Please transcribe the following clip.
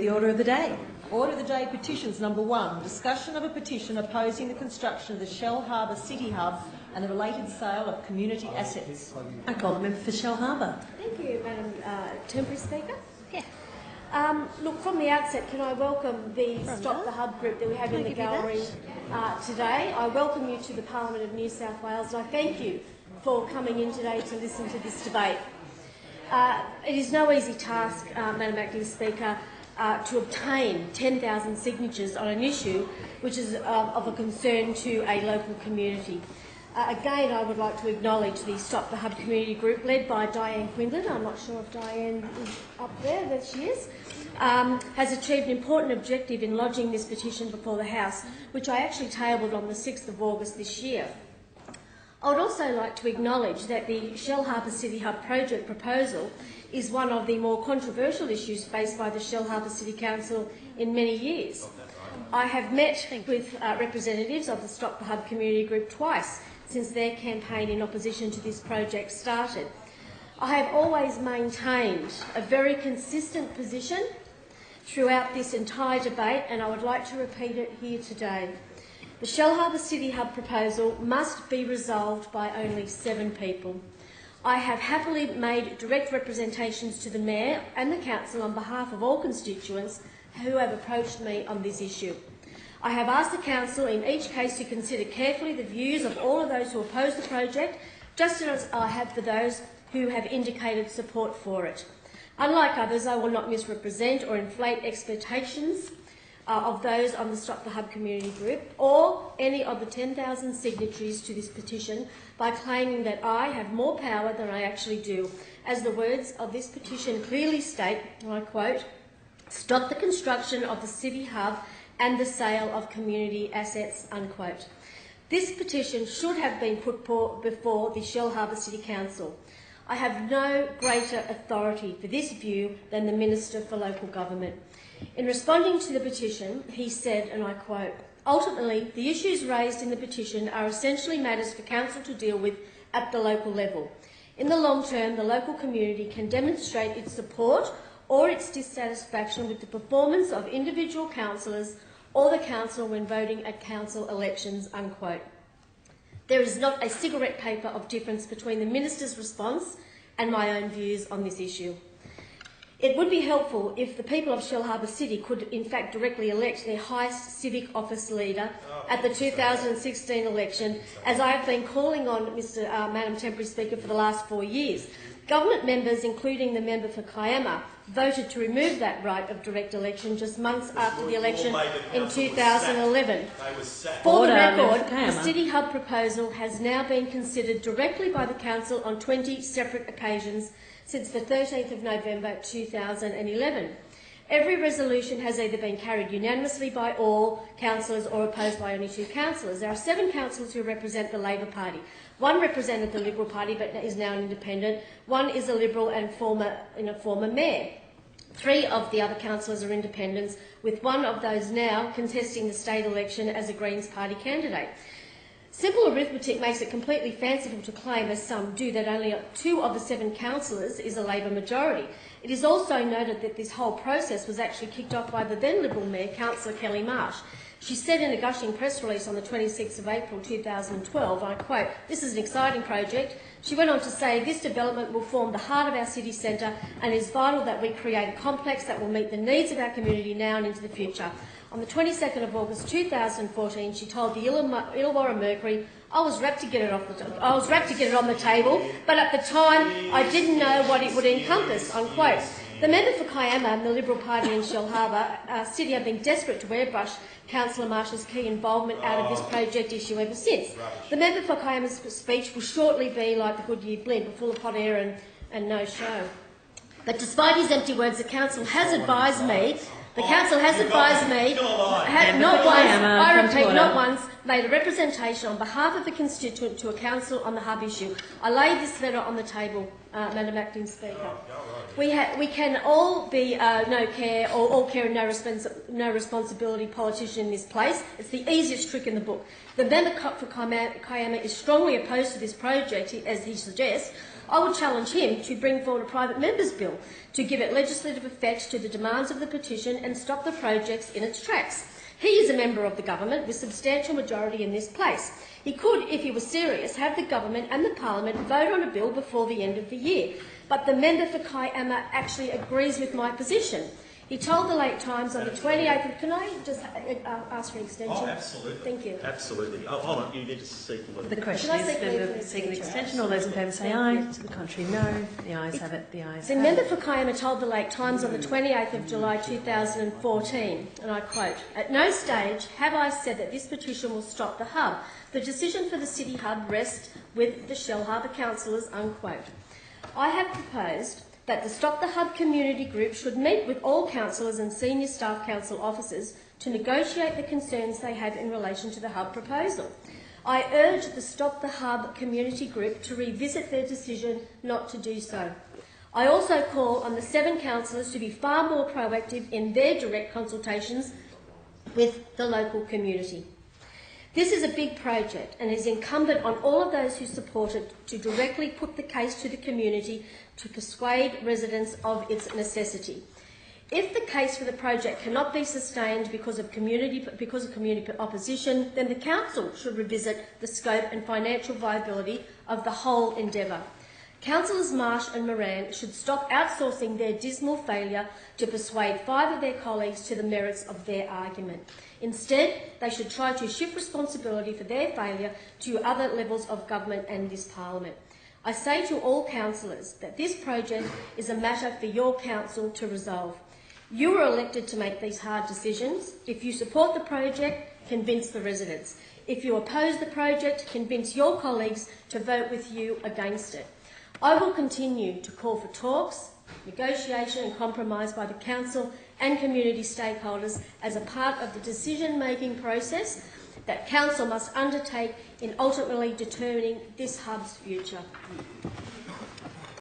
The order of the day. Order of the day petitions. Number 1, discussion of a petition opposing the construction of the Shellharbour City Hub and the related sale of community assets. I call the member for Shellharbour. Thank you, Madam Temporary Speaker. Yeah. Look, from the outset, can I welcome the Stop the Hub group that we have in the gallery today. I welcome you to the Parliament of New South Wales and I thank you for coming in today to listen to this debate. It is no easy task, Madam Acting Speaker, to obtain 10,000 signatures on an issue which is of a concern to a local community. Again, I would like to acknowledge the Stop the Hub community group led by Diane Quinlan. I'm not sure if Diane is up there, there she is. Has achieved an important objective in lodging this petition before the House, which I actually tabled on the 6th of August this year. I would also like to acknowledge that the Shellharbour City Hub project proposal is one of the more controversial issues faced by the Shellharbour City Council in many years. I have met with representatives of the Stop the Hub community group twice since their campaign in opposition to this project started. I have always maintained a very consistent position throughout this entire debate, and I would like to repeat it here today. The Shellharbour City Hub proposal must be resolved by only 7 people. I have happily made direct representations to the Mayor and the Council on behalf of all constituents who have approached me on this issue. I have asked the Council in each case to consider carefully the views of all of those who oppose the project, just as I have for those who have indicated support for it. Unlike others, I will not misrepresent or inflate expectations of those on the Stop the Hub community group or any of the 10,000 signatories to this petition by claiming that I have more power than I actually do. As the words of this petition clearly state, and I quote, "Stop the construction of the City Hub and the sale of community assets," unquote. This petition should have been put before the Shellharbour City Council. I have no greater authority for this view than the Minister for Local Government. In responding to the petition, he said, and I quote, "Ultimately, the issues raised in the petition are essentially matters for Council to deal with at the local level. In the long term, the local community can demonstrate its support or its dissatisfaction with the performance of individual councillors or the Council when voting at Council elections," unquote. There is not a cigarette paper of difference between the Minister's response and my own views on this issue. It would be helpful if the people of Shellharbour City could in fact directly elect their highest civic office leader at the 2016 election, as I have been calling on Madam Temporary Speaker for the last 4 years. Government members, including the member for Kiama, voted to remove that right of direct election just months after the election in 2011. For the record, the City Hub proposal has now been considered directly by the Council on 20 separate occasions since the 13th of November 2011. Every resolution has either been carried unanimously by all councillors or opposed by only 2 councillors. There are 7 councillors who represent the Labor Party. 1 represented the Liberal Party but is now an independent. 1 is a Liberal and former mayor. 3 of the other councillors are independents, with 1 of those now contesting the state election as a Greens Party candidate. Simple arithmetic makes it completely fanciful to claim, as some do, that only 2 of the 7 councillors is a Labor majority. It is also noted that this whole process was actually kicked off by the then Liberal Mayor, Councillor Kelly Marsh. She said in a gushing press release on the 26th of April 2012, and I quote, "This is an exciting project." She went on to say, "This development will form the heart of our city centre and it is vital that we create a complex that will meet the needs of our community now and into the future." On the 22nd of August 2014, she told the Illawarra Mercury, I was rapt to get it on the table, but at the time I didn't know what it would encompass," unquote. The member for Kiama and the Liberal Party in Shellharbour City have been desperate to airbrush Councillor Marsh's key involvement out of this project issue ever since. The member for Kiama's speech will shortly be like the Goodyear blimp, full of hot air and no show. But despite his empty words, the Council has advised me, not once, made a representation on behalf of the constituent to a council on the Hub issue. I laid this letter on the table, Madam Acting Speaker. We can all be no care and no responsibility politician in this place. It's the easiest trick in the book. The member for Kiama is strongly opposed to this project, as he suggests. I will challenge him to bring forward a private member's bill to give it legislative effect to the demands of the petition and stop the projects in its tracks. He is a member of the government with substantial majority in this place. He could, if he was serious, have the government and the parliament vote on a bill before the end of the year. But the member for Kiama actually agrees with my position. He told the Late Times on the 28th of... Can I just ask for an extension? Oh, absolutely. Thank you. Absolutely. Oh, hold on, you need to seek the The question is, seek an extension. All those in favour say aye. To the contrary, no. The ayes have it. The ayes The have member it. for Kiama told the Late Times on the 28th of July 2014, and I quote, "At no stage have I said that this petition will stop the hub. The decision for the City Hub rests with the Shellharbour councillors," unquote. I have proposed that the Stop the Hub community group should meet with all councillors and senior staff council officers to negotiate the concerns they have in relation to the hub proposal. I urge the Stop the Hub community group to revisit their decision not to do so. I also call on the 7 councillors to be far more proactive in their direct consultations with the local community. This is a big project and is incumbent on all of those who support it to directly put the case to the community to persuade residents of its necessity. If the case for the project cannot be sustained because of community opposition, then the council should revisit the scope and financial viability of the whole endeavour. Councillors Marsh and Moran should stop outsourcing their dismal failure to persuade 5 of their colleagues to the merits of their argument. Instead, they should try to shift responsibility for their failure to other levels of government and this parliament. I say to all councillors that this project is a matter for your council to resolve. You were elected to make these hard decisions. If you support the project, convince the residents. If you oppose the project, convince your colleagues to vote with you against it. I will continue to call for talks, negotiation and compromise by the council and community stakeholders as a part of the decision-making process that council must undertake in ultimately determining this hub's future.